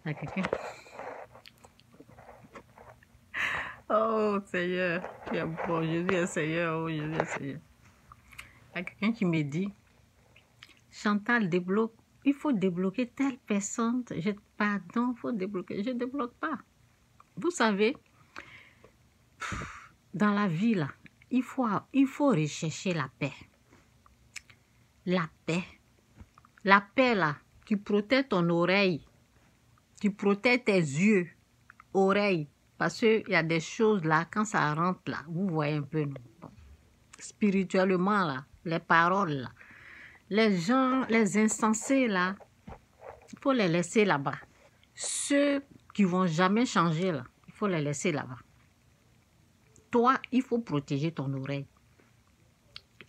Il y a quelqu'un. Oh Seigneur, tu es bon, Jésus est Seigneur, oh Jésus est Seigneur. Il y a quelqu'un qui me dit, Chantal, débloque, il faut débloquer telle personne. Pardon, il faut débloquer. Je ne débloque pas. Vous savez, dans la vie, là, il faut rechercher la paix. La paix. La paix, là, tu protèges ton oreille. Tu protèges tes yeux, oreilles. Parce qu'il y a des choses, là, quand ça rentre, là, vous voyez un peu, non? Bon. Spirituellement, là, les paroles, là. Les gens, les insensés, là, il faut les laisser là-bas. Ceux qui ne vont jamais changer, là, il faut les laisser là-bas. Toi, il faut protéger ton oreille.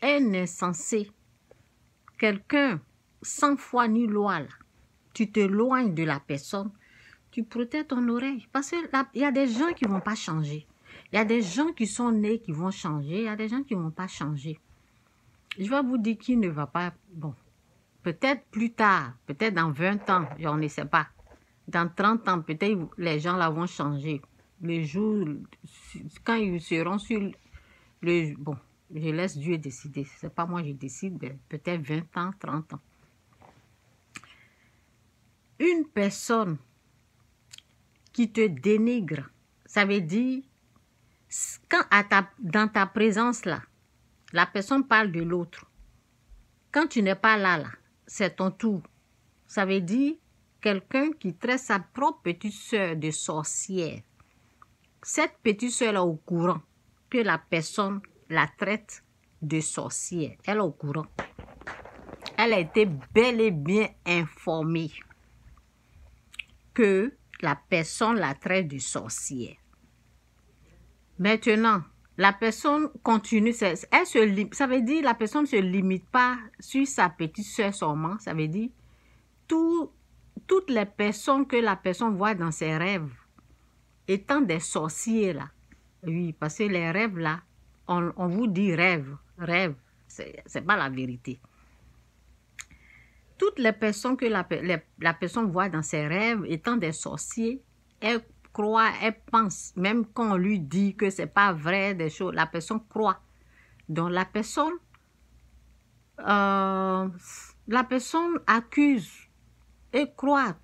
Un insensé, quelqu'un sans foi ni loi, là, tu t'éloignes de la personne, tu protèges ton oreille. Parce qu'il y a des gens qui ne vont pas changer. Il y a des gens qui sont nés qui vont changer. Il y a des gens qui ne vont pas changer. Je vais vous dire qui ne va pas... Bon, peut-être plus tard, peut-être dans 20 ans, on ne sait pas. Dans 30 ans, peut-être les gens là vont changer. Les jours, quand ils seront sur le... Bon, je laisse Dieu décider. Ce n'est pas moi qui décide, peut-être 20 ans, 30 ans. Une personne qui te dénigre, ça veut dire, quand dans ta présence là, la personne parle de l'autre. Quand tu n'es pas là, c'est ton tour. Ça veut dire quelqu'un qui traite sa propre petite soeur de sorcière. Cette petite soeur est au courant que la personne la traite de sorcière. Elle est au courant. Elle a été bel et bien informée que la personne la traite de sorcière. Maintenant, la personne continue, ça veut dire la personne ne se limite pas sur sa petite soeur seulement, ça veut dire toutes les personnes que la personne voit dans ses rêves, étant des sorciers là, oui, parce que les rêves là, on vous dit rêve, c'est pas la vérité. Toutes les personnes que la personne voit dans ses rêves, étant des sorciers, elle croit, elle pense, même quand on lui dit que c'est pas vrai des choses, la personne croit. Donc la personne accuse et croit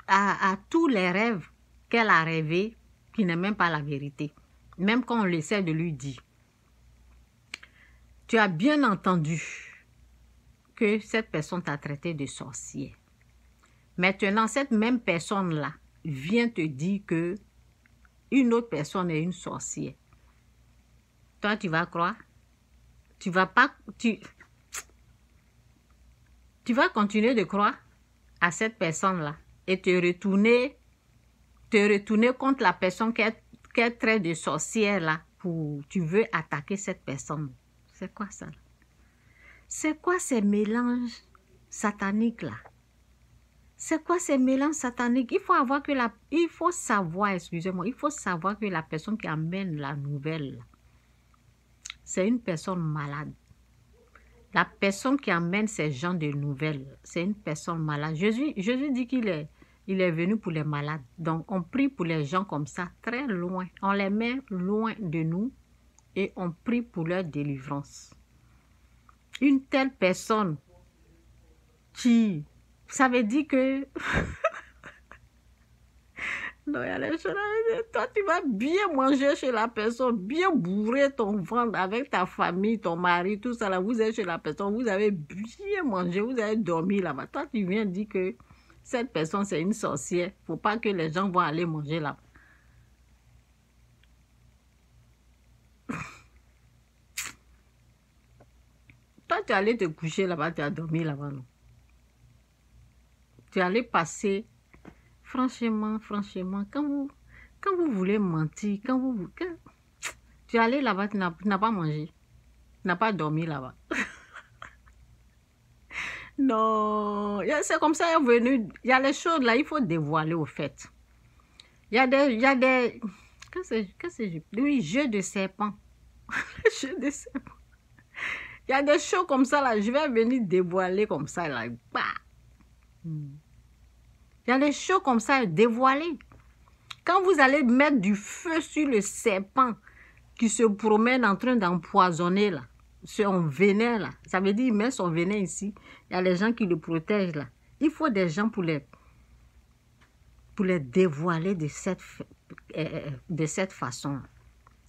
à tous les rêves qu'elle a rêvés, qui n'est même pas la vérité, même quand on essaie de lui dire. Tu as bien entendu que cette personne t'a traité de sorcier. Maintenant, cette même personne-là vient te dire que une autre personne est une sorcière. Toi, tu vas croire? Tu vas pas... Tu vas continuer de croire à cette personne-là et te retourner contre la personne qu'elle traite de sorcière là, tu veux attaquer cette personne. C'est quoi ça? C'est quoi ces mélanges sataniques là? C'est quoi ces mélanges sataniques? Il faut savoir, excusez-moi, il faut savoir que la personne qui amène la nouvelle, c'est une personne malade. La personne qui amène ces gens de nouvelles, c'est une personne malade. Jésus dit qu'il est venu pour les malades. Donc, on prie pour les gens comme ça, très loin. On les met loin de nous et on prie pour leur délivrance. Une telle personne qui... Ça veut dire que... Non, il y a les choses. Toi, tu vas bien manger chez la personne, bien bourrer ton ventre avec ta famille, ton mari, tout ça. Là, vous êtes chez la personne, vous avez bien mangé, vous avez dormi là-bas. Toi, tu viens dire que cette personne, c'est une sorcière. Il ne faut pas que les gens vont aller manger là-bas. Toi, tu es allé te coucher là-bas, tu as dormi là-bas, non? Tu es allé passer... Franchement, quand vous voulez mentir, tu es allé là-bas, tu n'as pas mangé, tu n'as pas dormi là-bas. Non, c'est comme ça, il y a les choses là, il faut dévoiler au fait. Il y a des, qu'est-ce que oui, jeu de serpent. Jeu de serpent. Il y a des choses comme ça là, je vais venir dévoiler comme ça là. Bah. Il Il y a des choses comme ça dévoilées. Quand vous allez mettre du feu sur le serpent qui se promène en train d'empoisonner là, son venin là, ça veut dire il met son venin ici, il y a les gens qui le protègent là. Il faut des gens pour les dévoiler de cette façon.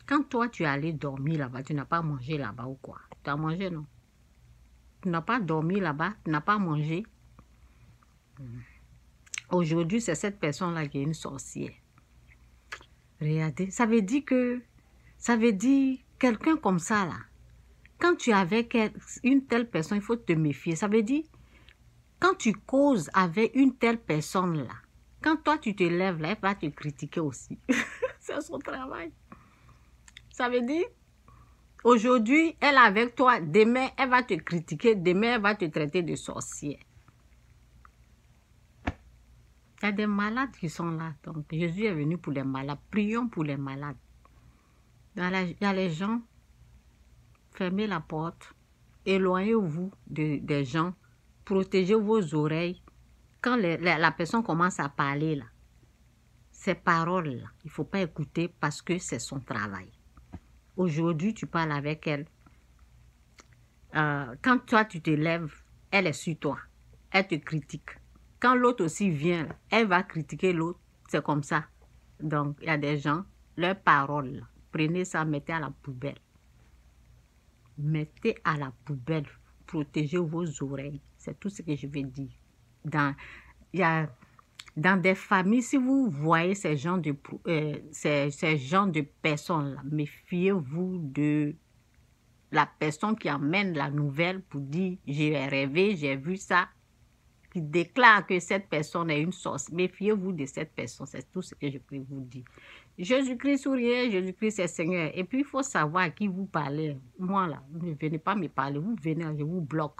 Quand toi tu es allé dormir là-bas, tu n'as pas mangé là-bas ou quoi? Tu as mangé, non? Tu n'as pas dormi là-bas, tu n'as pas mangé. Aujourd'hui, c'est cette personne-là qui est une sorcière. Regardez, ça veut dire quelqu'un comme ça là, quand tu es avec une telle personne, il faut te méfier. Ça veut dire, quand tu causes avec une telle personne là, quand toi tu te lèves là, elle va te critiquer aussi. C'est son travail. Ça veut dire, aujourd'hui, elle est avec toi, demain, elle va te critiquer, demain, elle va te traiter de sorcière. Il y a des malades qui sont là. Donc, Jésus est venu pour les malades. Prions pour les malades. Il y a les gens, fermez la porte, éloignez-vous des gens, protégez vos oreilles. Quand la personne commence à parler, là, ces paroles-là, il ne faut pas écouter parce que c'est son travail. Aujourd'hui, tu parles avec elle. Quand toi, tu te lèves, elle est sur toi. Elle te critique. Quand l'autre aussi vient, elle va critiquer l'autre. C'est comme ça. Donc, il y a des gens, leurs paroles, prenez ça, mettez à la poubelle. Mettez à la poubelle. Protégez vos oreilles. C'est tout ce que je veux dire. Dans des familles, si vous voyez ces gens de personnes-là, méfiez-vous de la personne qui amène la nouvelle pour dire « j'ai rêvé, j'ai vu ça », qui déclare que cette personne est une sorcière. Méfiez-vous de cette personne, c'est tout ce que je peux vous dire. Jésus-Christ souriait, Jésus-Christ est Seigneur. Et puis, il faut savoir à qui vous parlez. Moi, là, ne venez pas me parler, vous venez, je vous bloque.